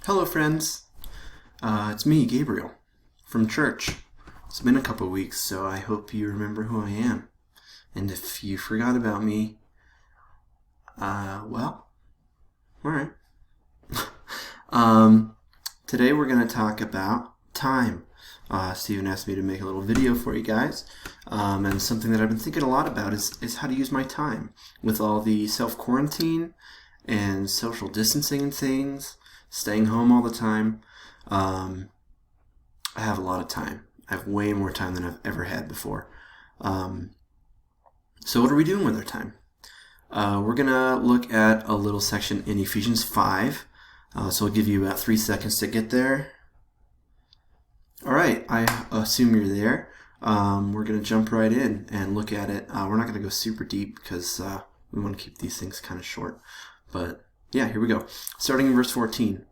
Hello, friends. It's me, Gabriel, from church. It's been a couple of weeks, so I hope you remember who I am. And if you forgot about me, well, alright. Today we're going to talk about time. Steven asked me to make a little video for you guys. And something that I've been thinking a lot about is how to use my time. With all the self-quarantine and social distancing and things, staying home all the time, I have a lot of time. I have way more time than I've ever had before. So what are we doing with our time? We're going to look at a little section in Ephesians 5. So I'll give you about 3 seconds to get there. Alright, I assume you're there. We're going to jump right in and look at it. We're not going to go super deep because we want to keep these things kind of short. But yeah, here we go. Starting in verse 14.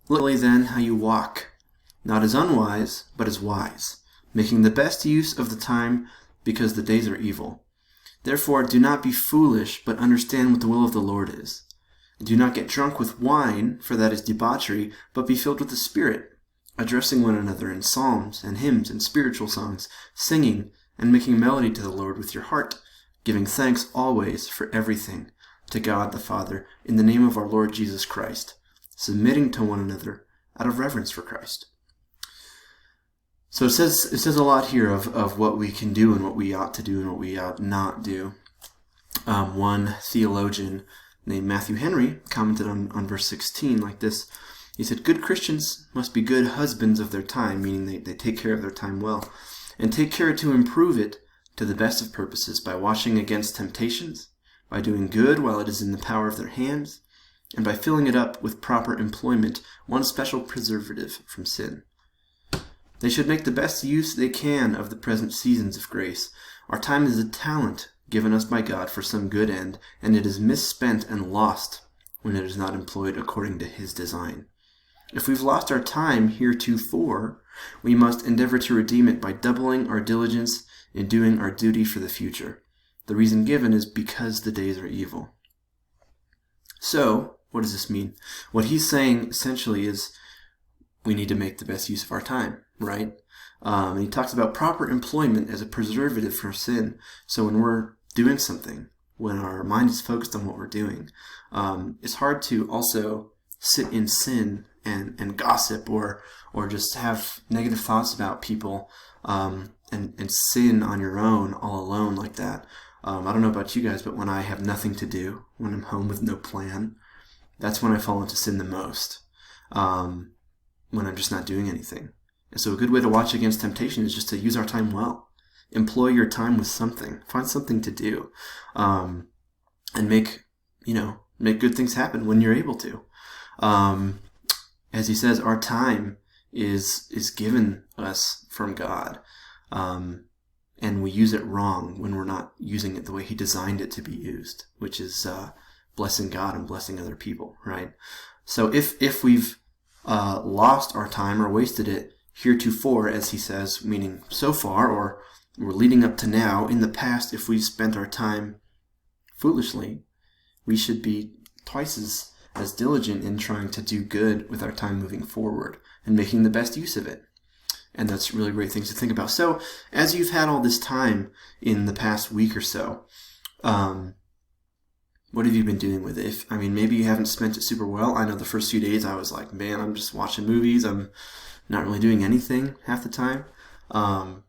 Look then how you walk, not as unwise, but as wise, making the best use of the time, because the days are evil. Therefore do not be foolish, but understand what the will of the Lord is. Do not get drunk with wine, for that is debauchery, but be filled with the Spirit, addressing one another in psalms and hymns and spiritual songs, singing and making melody to the Lord with your heart, giving thanks always for everything to God the Father, in the name of our Lord Jesus Christ, submitting to one another out of reverence for Christ. So it says a lot here of what we can do and what we ought to do and what we ought not do. One theologian named Matthew Henry commented on verse 16 like this. He said, "Good Christians must be good husbands of their time," meaning they take care of their time well, "and take care to improve it to the best of purposes by watching against temptations, by doing good while it is in the power of their hands, and by filling it up with proper employment, one special preservative from sin. They should make the best use they can of the present seasons of grace. Our time is a talent given us by God for some good end, and it is misspent and lost when it is not employed according to His design. If we've lost our time heretofore, we must endeavor to redeem it by doubling our diligence in doing our duty for the future. The reason given is because the days are evil." So, what does this mean? What he's saying essentially is we need to make the best use of our time, right? And he talks about proper employment as a preservative for sin. So when we're doing something, when our mind is focused on what we're doing, it's hard to also sit in sin and gossip or just have negative thoughts about people and sin on your own, all alone like that. I don't know about you guys, but when I have nothing to do, when I'm home with no plan, that's when I fall into sin the most, when I'm just not doing anything. And so a good way to watch against temptation is just to use our time well. Employ your time with something. Find something to do, and make good things happen when you're able to. As he says, our time is given us from God. And we use it wrong when we're not using it the way He designed it to be used, which is blessing God and blessing other people, right? So if we've lost our time or wasted it heretofore, as he says, meaning so far, or we're leading up to now, in the past, if we spent our time foolishly, we should be twice as diligent in trying to do good with our time moving forward and making the best use of it. And that's really great things to think about. So, as you've had all this time in the past week or so, what have you been doing with it? Maybe you haven't spent it super well. I know the first few days I was like, man, I'm just watching movies. I'm not really doing anything half the time. I'm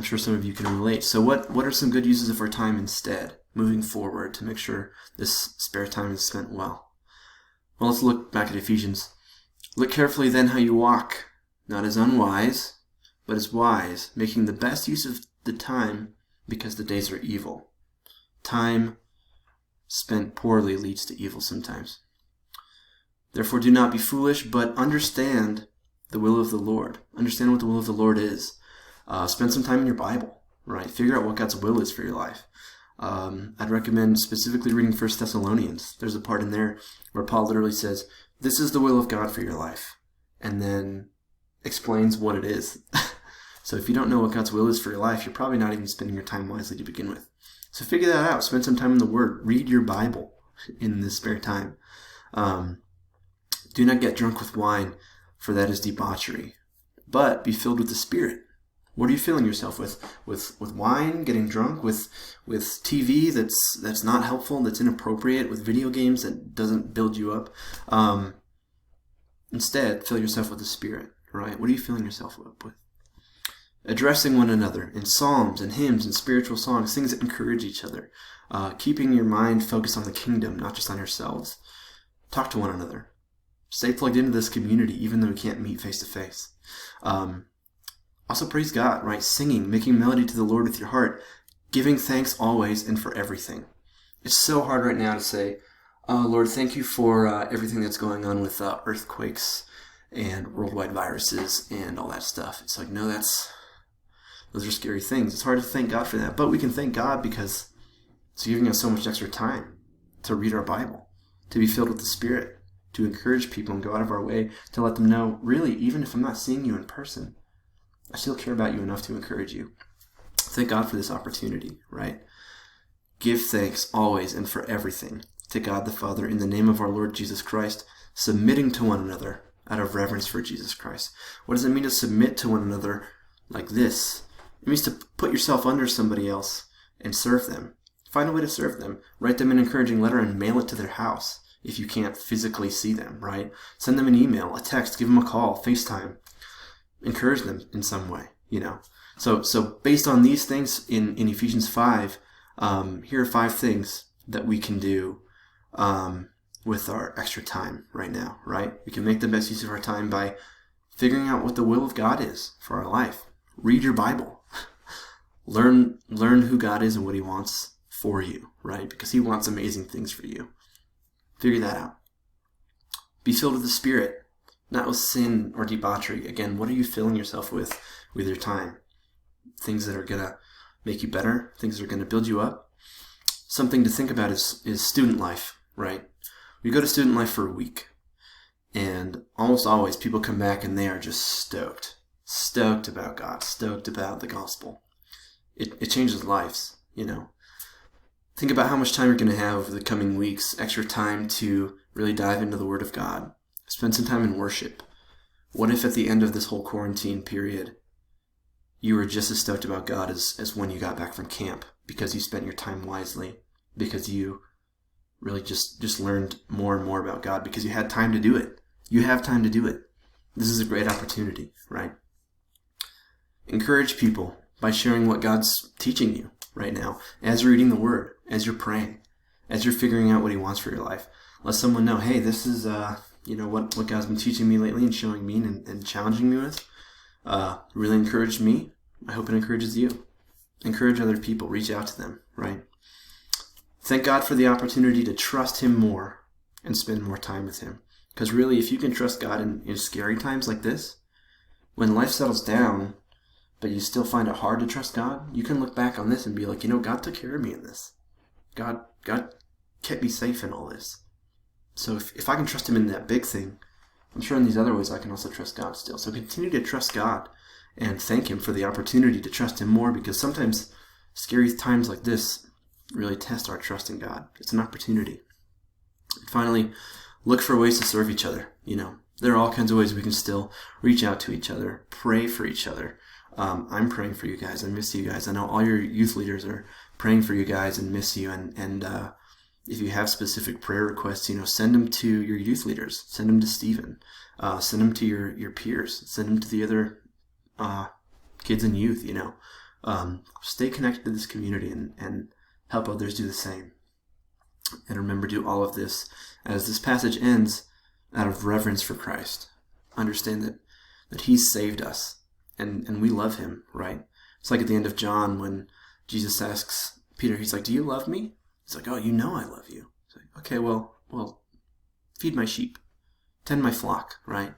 sure some of you can relate. So what are some good uses of our time instead, moving forward, to make sure this spare time is spent well? Well, let's look back at Ephesians. "Look carefully then how you walk, not as unwise, but as wise, making the best use of the time, because the days are evil." Time spent poorly leads to evil sometimes. "Therefore do not be foolish, but understand the will of the Lord." Understand what the will of the Lord is. Spend some time in your Bible, right? Figure out what God's will is for your life. I'd recommend specifically reading 1 Thessalonians. There's a part in there where Paul literally says, "This is the will of God for your life," and then explains what it is. So if you don't know what God's will is for your life, you're probably not even spending your time wisely to begin with. So figure that out. Spend some time in the Word. Read your Bible in this spare time. Do not get drunk with wine, for that is debauchery, but be filled with the Spirit. What are you filling yourself with? With wine, getting drunk, with TV that's not helpful, that's inappropriate, with video games that doesn't build you up. Instead, fill yourself with the Spirit, right? What are you filling yourself up with? Addressing one another in psalms and hymns and spiritual songs, things that encourage each other. Keeping your mind focused on the kingdom, not just on yourselves. Talk to one another. Stay plugged into this community, even though we can't meet face to face. Also praise God, right? Singing, making melody to the Lord with your heart, giving thanks always and for everything. It's so hard right now to say, oh, Lord, thank you for everything that's going on with earthquakes and worldwide viruses and all that stuff. It's like, no, those are scary things. It's hard to thank God for that. But we can thank God because it's giving us so much extra time to read our Bible, to be filled with the Spirit, to encourage people and go out of our way to let them know, really, even if I'm not seeing you in person, I still care about you enough to encourage you. Thank God for this opportunity, right? Give thanks always and for everything to God the Father in the name of our Lord Jesus Christ, submitting to one another out of reverence for Jesus Christ. What does it mean to submit to one another like this? It means to put yourself under somebody else and serve them. Find a way to serve them. Write them an encouraging letter and mail it to their house if you can't physically see them, right? Send them an email, a text, give them a call, FaceTime. Encourage them in some way, So based on these things in Ephesians 5, here are 5 things that we can do with our extra time right now, right? We can make the best use of our time by figuring out what the will of God is for our life. Read your Bible. Learn who God is and what he wants for you, right? Because he wants amazing things for you. Figure that out. Be filled with the Spirit. Not with sin or debauchery. Again, what are you filling yourself with your time? Things that are going to make you better, things that are going to build you up. Something to think about is student life, right? We go to student life for a week, and almost always people come back and they are just stoked. Stoked about God, stoked about the gospel. It changes lives, Think about how much time you're going to have over the coming weeks, extra time to really dive into the Word of God. Spend some time in worship. What if at the end of this whole quarantine period, you were just as stoked about God as when you got back from camp because you spent your time wisely, because you really just learned more and more about God because you had time to do it. You have time to do it. This is a great opportunity, right? Encourage people by sharing what God's teaching you right now as you're reading the Word, as you're praying, as you're figuring out what he wants for your life. Let someone know, hey, this is what God's been teaching me lately and showing me and challenging me with. Really encouraged me. I hope it encourages you. Encourage other people. Reach out to them, right? Thank God for the opportunity to trust him more and spend more time with him. Because really, if you can trust God in scary times like this, when life settles down, but you still find it hard to trust God, you can look back on this and be like, God took care of me in this. God kept me safe in all this. So if I can trust him in that big thing, I'm sure in these other ways I can also trust God still. So continue to trust God and thank him for the opportunity to trust him more, because sometimes scary times like this really test our trust in God. It's an opportunity. And finally, look for ways to serve each other. There are all kinds of ways we can still reach out to each other, pray for each other. I'm praying for you guys. I miss you guys. I know all your youth leaders are praying for you guys and miss you. And if you have specific prayer requests, send them to your youth leaders. Send them to Stephen. Send them to your peers. Send them to the other kids and youth. Stay connected to this community and help others do the same. And remember, do all of this as this passage ends out of reverence for Christ. Understand that he's saved us and we love him, right? It's like at the end of John when Jesus asks Peter, he's like, do you love me? He's like, oh, I love you. He's like, okay, well, feed my sheep. Tend my flock, right?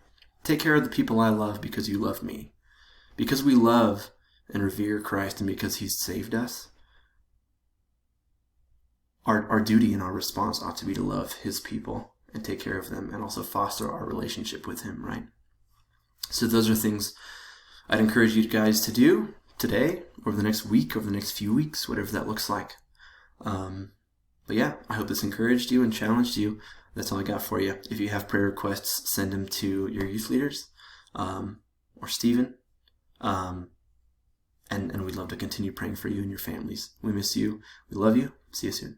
Take care of the people I love because you love me. Because we love and revere Christ and because he's saved us, our duty and our response ought to be to love his people and take care of them and also foster our relationship with him, right? So those are things I'd encourage you guys to do today, over the next week, over the next few weeks, whatever that looks like. But yeah, I hope this encouraged you and challenged you. That's all I got for you. If you have prayer requests, send them to your youth leaders or Stephen. And we'd love to continue praying for you and your families. We miss you. We love you. See you soon.